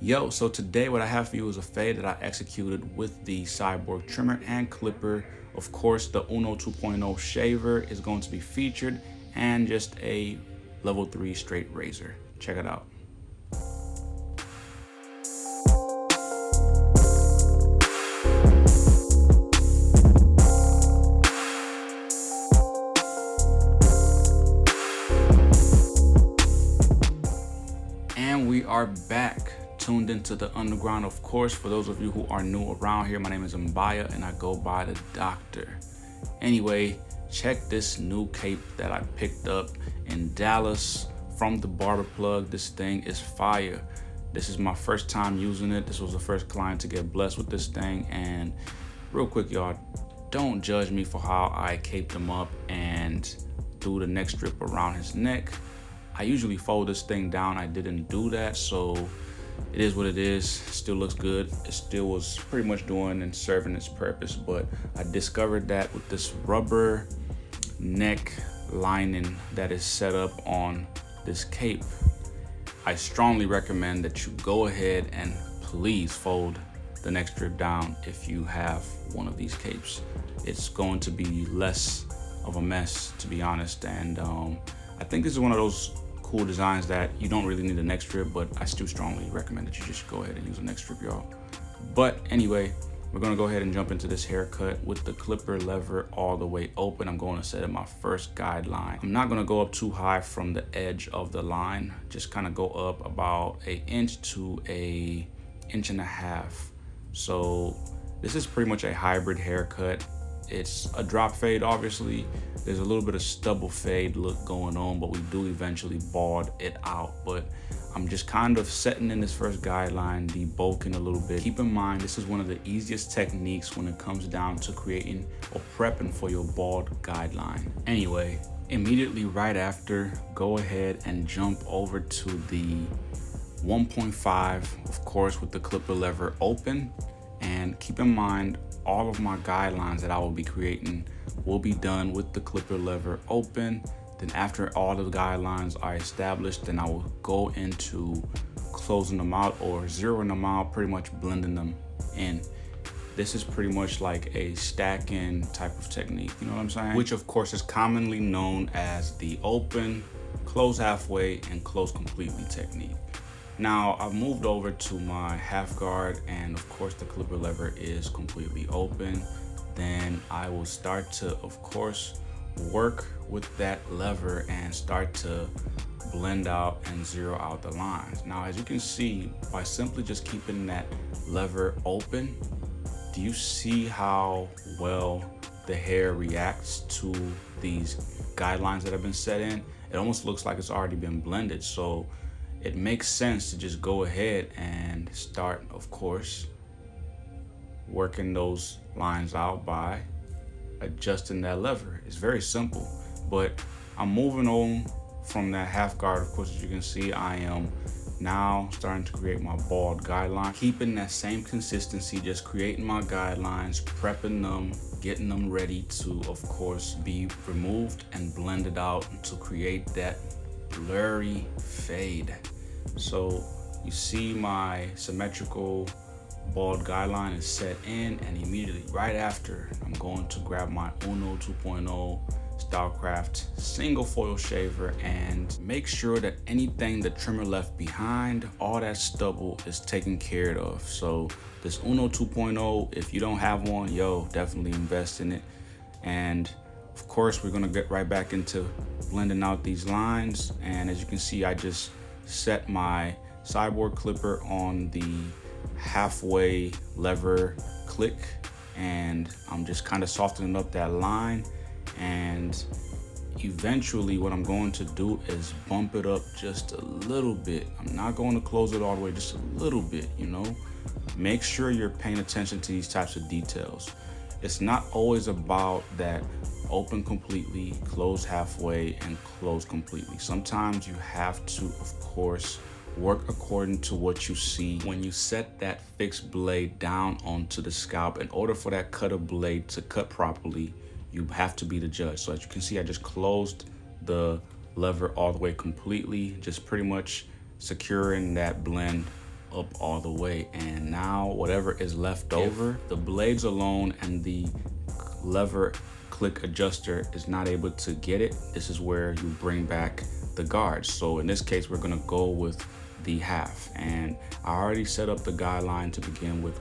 Yo, so today what I have for you is a fade that I executed with the CYBORG trimmer and clipper. Of course, the Uno 2.0 shaver is going to be featured, and just a level 3 straight razor. Check it out. And we are back, tuned into the underground. Of course, for those of you who are new around here, my name is Mbaya and I go by the Doctor. Anyway, check this new cape that I picked up in Dallas from the Barber Plug. This thing is fire. This is my first time using it. This was the first client to get blessed with this thing. And real quick, y'all, don't judge me for how I caped him up and threw the neck strip around his neck. I usually fold this thing down. I didn't do that, so it is what it is. Still looks good. It still was pretty much doing and serving its purpose, but I discovered that with this rubber neck lining that is set up on this cape, I strongly recommend that you go ahead and please fold the neck strip down if you have one of these capes. It's going to be less of a mess, to be honest, and I think this is one of those cool designs that you don't really need a neck strip, but I still strongly recommend that you just go ahead and use a neck strip, y'all. But anyway, we're gonna go ahead and jump into this haircut with the clipper lever all the way open. I'm going to set my first guideline. I'm not gonna go up too high from the edge of the line, just kind of go up about an inch to an inch-and-a-half. So this is pretty much a hybrid haircut. It's a drop fade, obviously. There's a little bit of stubble fade look going on, but we do eventually bald it out. But I'm just kind of setting in this first guideline, debulking a little bit. Keep in mind, this is one of the easiest techniques when it comes down to creating or prepping for your bald guideline. Anyway, immediately right after, go ahead and jump over to the 1.5, of course, with the clipper lever open. And keep in mind, all of my guidelines that I will be creating will be done with the clipper lever open. Then after all of the guidelines are established, then I will go into closing them out or zeroing them out, pretty much blending them in. This is pretty much like a stacking type of technique, you know what I'm saying? Which of course is commonly known as the open, close halfway, and close completely technique. Now I've moved over to my half guard, and of course the clipper lever is completely open. Then I will start to, of course, work with that lever and start to blend out and zero out the lines. Now, as you can see, by simply just keeping that lever open, do you see how well the hair reacts to these guidelines that have been set in? It almost looks like it's already been blended. So it makes sense to just go ahead and start, of course, working those lines out by adjusting that lever. It's very simple, but I'm moving on from that half guard. Of course, as you can see, I am now starting to create my bald guideline, keeping that same consistency, just creating my guidelines, prepping them, getting them ready to, of course, be removed and blended out to create that blurry fade. So you see my symmetrical bald guideline is set in, and immediately right after, I'm going to grab my Uno 2.0 Stylecraft single foil shaver and make sure that anything the trimmer left behind, all that stubble, is taken care of. So this Uno 2.0, if you don't have one, yo, definitely invest in it. And of course, we're gonna get right back into blending out these lines. And as you can see, I just set my CYBORG clipper on the halfway lever click, and I'm just kind of softening up that line. And eventually what I'm going to do is bump it up just a little bit. I'm not going to close it all the way, just a little bit, you know. Make sure you're paying attention to these types of details. It's not always about that open completely, close halfway, and close completely. Sometimes you have to, of course, work according to what you see when you set that fixed blade down onto the scalp. In order for that cutter blade to cut properly, you have to be the judge. So as you can see, I just closed the lever all the way completely, just pretty much securing that blend up all the way. And now whatever is left over, the blades alone and the lever click adjuster is not able to get it, this is where you bring back the guards. So in this case, we're gonna go with the half, and I already set up the guideline to begin with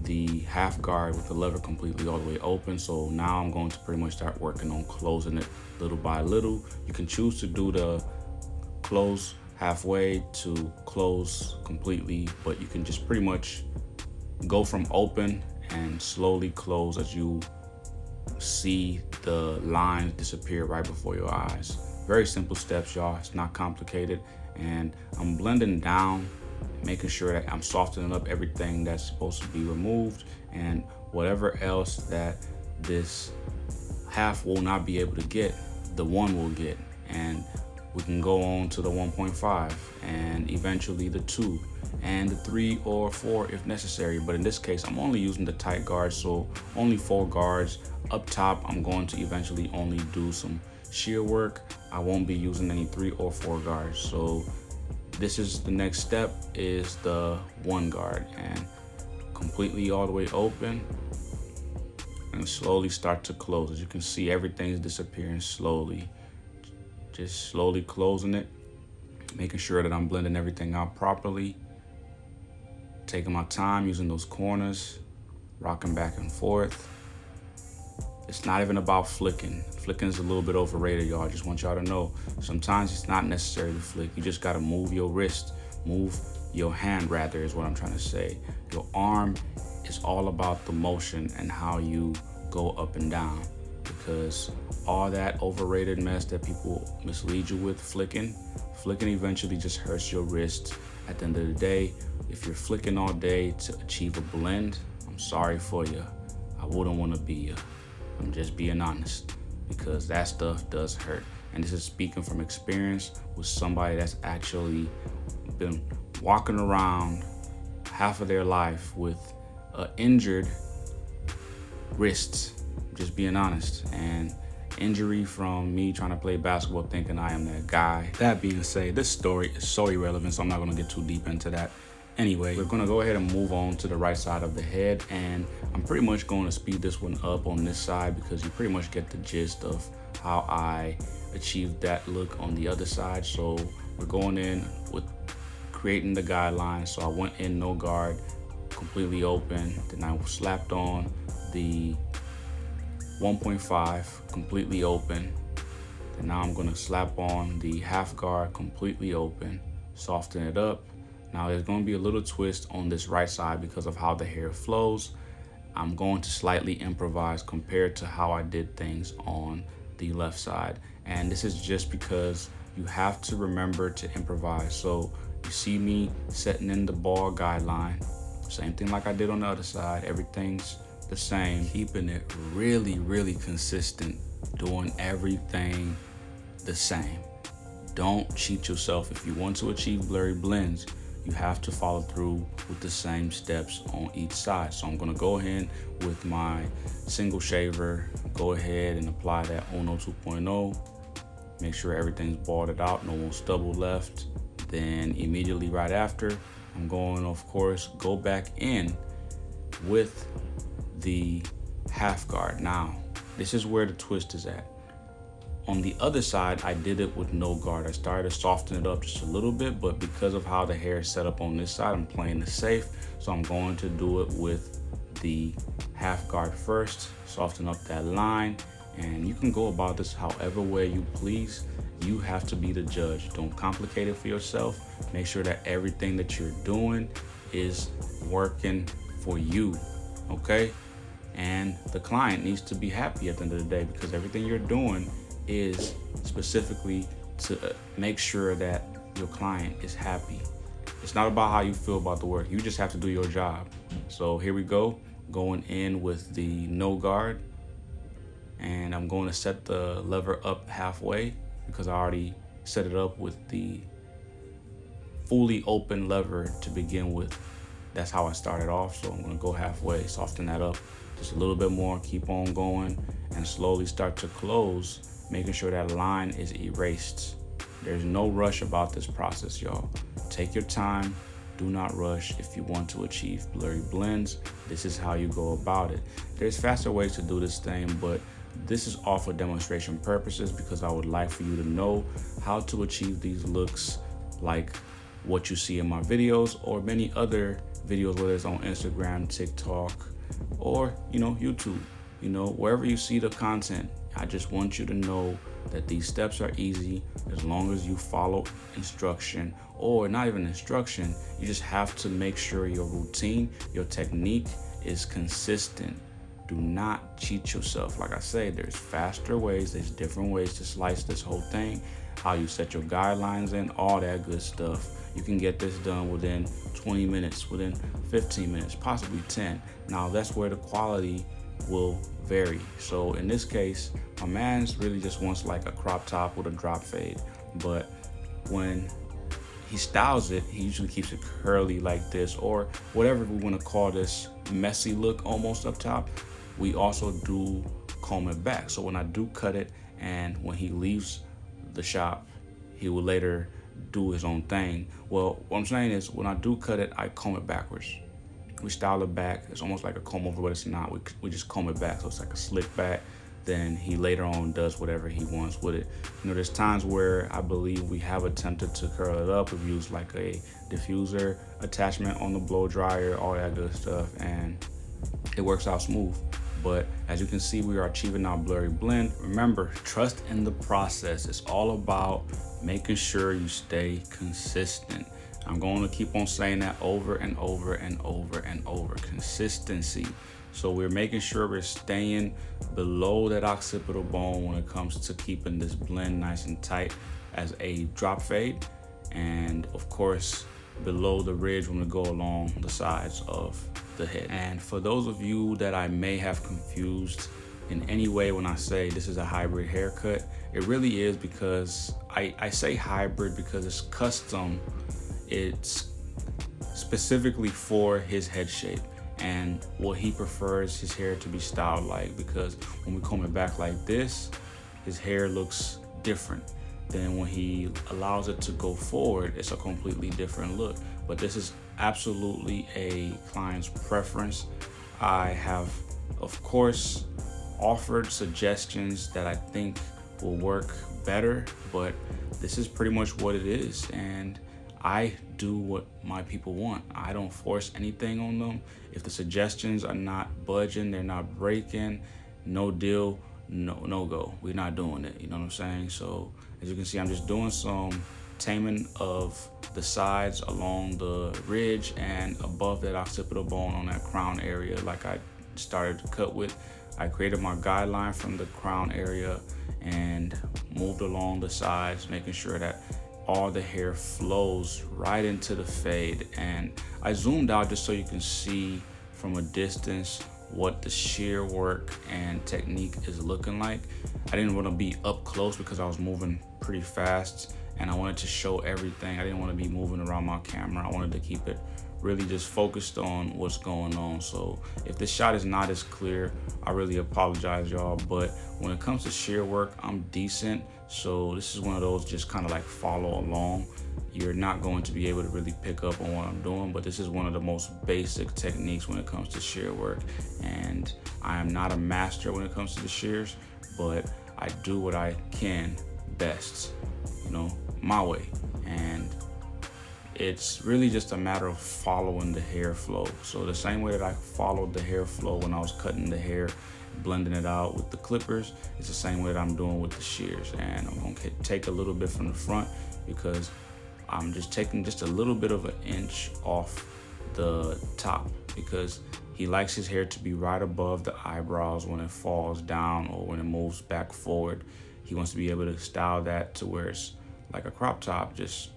the half guard with the lever completely all the way open. So now I'm going to pretty much start working on closing it little by little. You can choose to do the close halfway to close completely, but you can just pretty much go from open and slowly close as you see the lines disappear right before your eyes. Very simple steps, y'all. It's not complicated. And I'm blending down, making sure that I'm softening up everything that's supposed to be removed, and whatever else that this half will not be able to get, the one will get. And we can go on to the 1.5 and eventually the 2 and the 3 or 4 if necessary. But in this case, I'm only using the tight guards, so only 4 guards. Up top, I'm going to eventually only do some shear work. I won't be using any 3 or 4 guards. So this is the next step, is the 1 guard, and completely all the way open and slowly start to close. As you can see, everything's disappearing slowly. Just slowly closing it, making sure that I'm blending everything out properly, taking my time using those corners, rocking back and forth. It's not even about flicking. Flicking is a little bit overrated, y'all. I just want y'all to know, sometimes it's not necessary to flick. You just gotta move your wrist, move your hand rather, is what I'm trying to say. Your arm is all about the motion and how you go up and down, because all that overrated mess that people mislead you with, flicking eventually just hurts your wrist. At the end of the day, if you're flicking all day to achieve a blend, I'm sorry for you. I wouldn't want to be you. I'm just being honest, because that stuff does hurt. And this is speaking from experience with somebody that's actually been walking around half of their life with injured wrists, just being honest, and injury from me trying to play basketball thinking I am that guy. That being said, this story is so irrelevant, so I'm not gonna get too deep into that. Anyway, we're gonna go ahead and move on to the right side of the head, and I'm pretty much going to speed this one up on this side because you pretty much get the gist of how I achieved that look on the other side. So we're going in with creating the guideline. So I went in no guard, completely open, then I slapped on the 1.5 completely open, and now I'm gonna slap on the half guard completely open, soften it up. Now there's going to be a little twist on this right side because of how the hair flows. I'm going to slightly improvise compared to how I did things on the left side. And this is just because you have to remember to improvise. So you see me setting in the ball guideline, same thing like I did on the other side. Everything's the same, keeping it really, really consistent, doing everything the same. Don't cheat yourself. If you want to achieve blurry blends, you have to follow through with the same steps on each side. So I'm gonna go ahead with my single shaver, go ahead and apply that Uno 2.0, make sure everything's balled out, no more stubble left. Then immediately right after, I'm going, of course, go back in with the half guard. Now, this is where the twist is at. On the other side, I did it with no guard. I started to soften it up just a little bit, but because of how the hair is set up on this side, I'm playing it safe. So I'm going to do it with the half guard first, soften up that line. And you can go about this however way you please. You have to be the judge. Don't complicate it for yourself. Make sure that everything that you're doing is working for you, okay? And the client needs to be happy at the end of the day, because everything you're doing is specifically to make sure that your client is happy. It's not about how you feel about the work. You just have to do your job. So here we go, going in with the no guard, and I'm going to set the lever up halfway because I already set it up with the fully open lever to begin with. That's how I started off. So I'm going to go halfway, soften that up just a little bit more, keep on going, and slowly start to close, making sure that line is erased. There's no rush about this process, y'all. Take your time, Do not rush if you want to achieve blurry blends. This is how you go about it. There's faster ways to do this thing, but this is all for demonstration purposes because I would like for you to know how to achieve these looks like what you see in my videos or many other videos, whether it's on Instagram, TikTok, or YouTube, wherever you see the content. I just want you to know that these steps are easy as long as you follow instruction, or not even instruction. You just have to make sure your routine, your technique is consistent. Do not cheat yourself. Like I say, there's faster ways, there's different ways to slice this whole thing, how you set your guidelines in, all that good stuff. You can get this done within 20 minutes, within 15 minutes, possibly 10. Now that's where the quality will vary. So in this case, my man's really just wants like a crop top with a drop fade, but when he styles it, he usually keeps it curly like this, or whatever we want to call this messy look almost up top. We also do comb it back. So when I do cut it, and when he leaves the shop, he will later do his own thing. Well, what I'm saying is when I do cut it, I comb it backwards. We style it back. It's almost like a comb over, but it's not. We just comb it back, so it's like a slick back. Then he later on does whatever he wants with it. There's times where I believe we have attempted to curl it up. We've used like a diffuser attachment on the blow dryer, all that good stuff, and it works out smooth. But as you can see, we are achieving our blurry blend. Remember, trust in the process. It's all about making sure you stay consistent. I'm going to keep on saying that over and over and over and over. Consistency. So we're making sure we're staying below that occipital bone when it comes to keeping this blend nice and tight as a drop fade. And of course, below the ridge when we go along the sides of the head. And for those of you that I may have confused in any way when I say this is a hybrid haircut, it really is, because I say hybrid because it's custom. It's specifically for his head shape and what he prefers his hair to be styled like, because when we comb it back like this, his hair looks different. Then when he allows it to go forward, it's a completely different look. But this is absolutely a client's preference. I have, of course, offered suggestions that I think will work better, but this is pretty much what it is. And I do what my people want. I don't force anything on them. If the suggestions are not budging, they're not breaking, no deal, no go. We're not doing it, you know what I'm saying? So as you can see, I'm just doing some taming of the sides along the ridge and above that occipital bone on that crown area like I started to cut with. I created my guideline from the crown area and moved along the sides, making sure that all the hair flows right into the fade. And I zoomed out just so you can see from a distance what the shear work and technique is looking like. I didn't want to be up close because I was moving pretty fast and I wanted to show everything. I didn't want to be moving around my camera. I wanted to keep it really just focused on what's going on. So if this shot is not as clear, I really apologize, y'all. But when it comes to shear work, I'm decent. So this is one of those just kind of like follow along. You're not going to be able to really pick up on what I'm doing, but this is one of the most basic techniques when it comes to shear work. And I am not a master when it comes to the shears, but I do what I can best, my way. And it's really just a matter of following the hair flow. So the same way that I followed the hair flow when I was cutting the hair, blending it out with the clippers, it's the same way that I'm doing with the shears. And I'm gonna take a little bit from the front because I'm just taking just a little bit of an inch off the top, because he likes his hair to be right above the eyebrows when it falls down or when it moves back forward. He wants to be able to style that to where it's like a crop top, just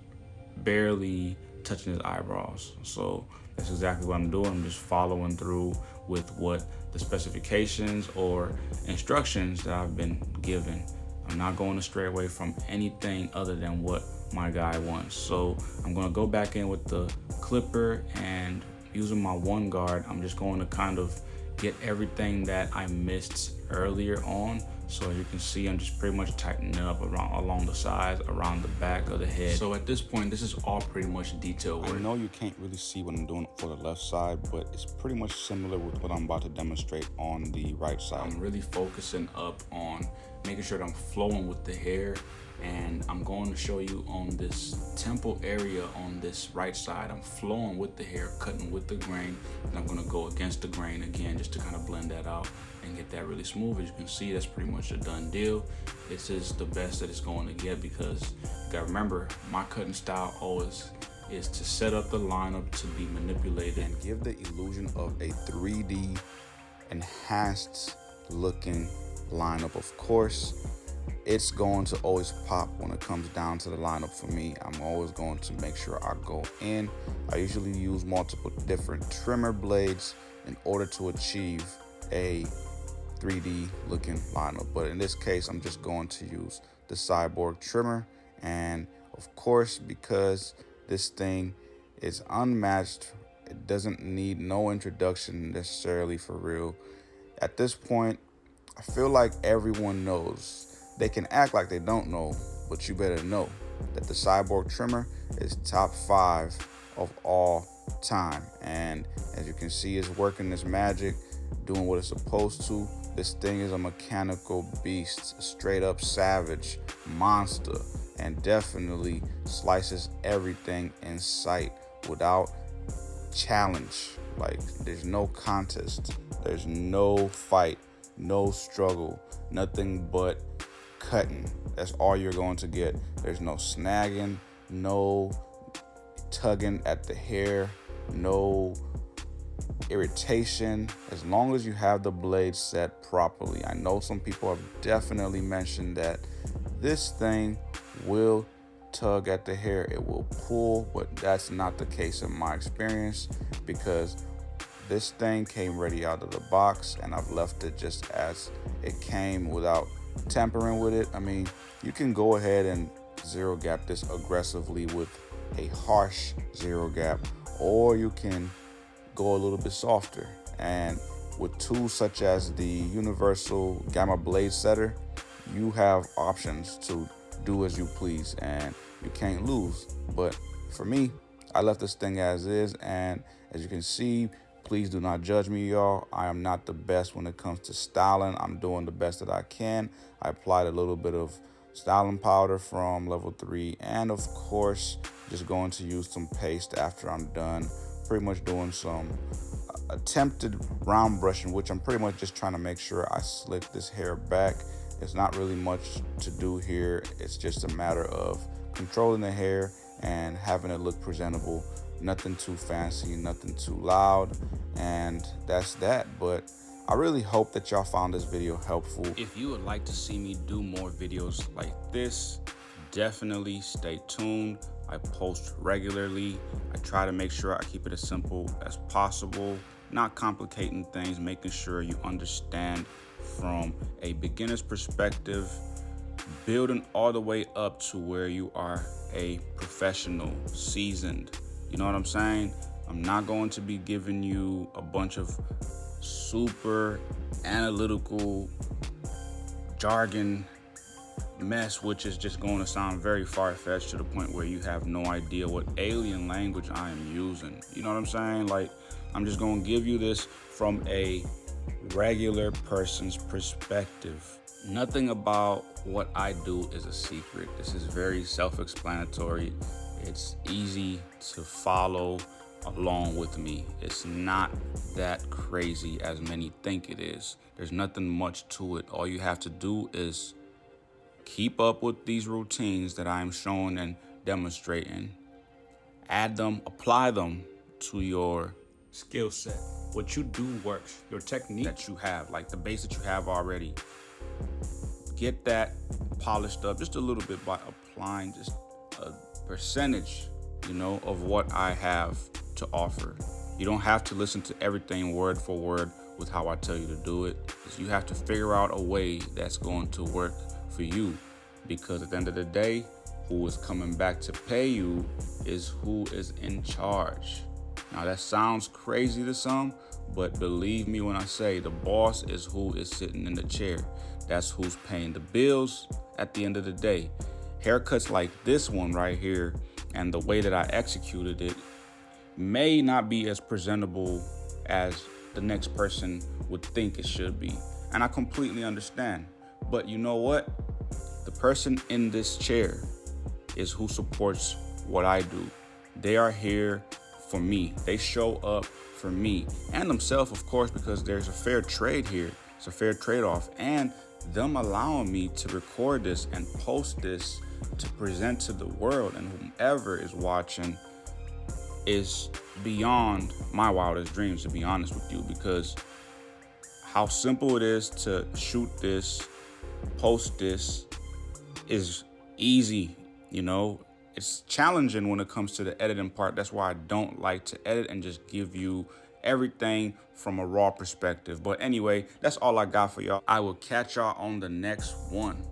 barely touching his eyebrows. So that's exactly what I'm doing. I'm just following through with what the specifications or instructions that I've been given. I'm not going to stray away from anything other than what my guy wants. So I'm going to go back in with the clipper, and using my one guard, I'm just going to kind of get everything that I missed earlier on So you can see I'm just pretty much tightening it up along the sides, around the back of the head. So at this point, this is all pretty much detail work. I know you can't really see what I'm doing for the left side, but it's pretty much similar with what I'm about to demonstrate on the right side. I'm really focusing up on making sure that I'm flowing with the hair, and I'm going to show you on this temple area on this right side, I'm flowing with the hair, cutting with the grain, and I'm going to go against the grain again just to kind of blend that out and get that really smooth. As you can see, that's pretty much a done deal. This is the best that it's going to get, because you gotta remember, my cutting style always is to set up the lineup to be manipulated and give the illusion of a 3D enhanced looking lineup. Of course, it's going to always pop when it comes down to the lineup for me. I'm always going to make sure I go in. I usually use multiple different trimmer blades in order to achieve a 3D looking lineup, but in this case I'm just going to use the CYBORG trimmer. And of course, because this thing is unmatched, it doesn't need no introduction necessarily, for real. At this point, I feel like everyone knows. They can act like they don't know, but you better know that the CYBORG trimmer is top 5 of all time. And as you can see, it's working its magic, doing what it's supposed to. This thing is a mechanical beast, straight up savage monster, and definitely slices everything in sight without challenge. Like, there's no contest, there's no fight, no struggle, nothing but cutting. That's all you're going to get. There's no snagging, no tugging at the hair, no irritation, as long as you have the blade set properly. I know some people have definitely mentioned that this thing will tug at the hair, it will pull, but that's not the case in my experience, because this thing came ready out of the box and I've left it just as it came without tampering with it. I mean, you can go ahead and zero gap this aggressively with a harsh zero gap, or you can go a little bit softer. And with tools such as the universal gamma blade setter, you have options to do as you please and you can't lose. But for me, I left this thing as is, and as you can see, please do not judge me, y'all. I am not the best when it comes to styling. I'm doing the best that I can. I applied a little bit of styling powder from level 3, and of course just going to use some paste after I'm done. Pretty much doing some attempted round brushing, which I'm pretty much just trying to make sure I slick this hair back. It's not really much to do here. It's just a matter of controlling the hair and having it look presentable. Nothing too fancy, nothing too loud, and that's that. But I really hope that y'all found this video helpful. If you would like to see me do more videos like this, definitely stay tuned. I post regularly. I try to make sure I keep it as simple as possible, not complicating things, making sure you understand from a beginner's perspective, building all the way up to where you are a professional, seasoned. You know what I'm saying? I'm not going to be giving you a bunch of super analytical jargon mess, which is just going to sound very far-fetched to the point where you have no idea what alien language I am using. You know what I'm saying? Like, I'm just going to give you this from a regular person's perspective. Nothing about what I do is a secret. This is very self-explanatory. It's easy to follow along with me. It's not that crazy as many think it is. There's nothing much to it. All you have to do is keep up with these routines that I'm showing and demonstrating. Add them, apply them to your skill set. What you do works. Your technique that you have, like the base that you have already, get that polished up just a little bit by applying just a percentage, of what I have to offer. You don't have to listen to everything word for word with how I tell you to do it. You have to figure out a way that's going to work for you, because at the end of the day, who is coming back to pay you is who is in charge. Now that sounds crazy to some, but believe me when I say the boss is who is sitting in the chair. That's who's paying the bills at the end of the day. Haircuts like this one right here and the way that I executed it may not be as presentable as the next person would think it should be. And I completely understand. But you know what? The person in this chair is who supports what I do. They are here for me. They show up for me and themselves, of course, because there's a fair trade here. It's a fair trade-off. And them allowing me to record this and post this to present to the world and whomever is watching is beyond my wildest dreams, to be honest with you, because how simple it is to shoot this, post this is easy, you know. It's challenging when it comes to the editing part. That's why I don't like to edit and just give you everything from a raw perspective. But anyway, that's all I got for y'all. I will catch y'all on the next one.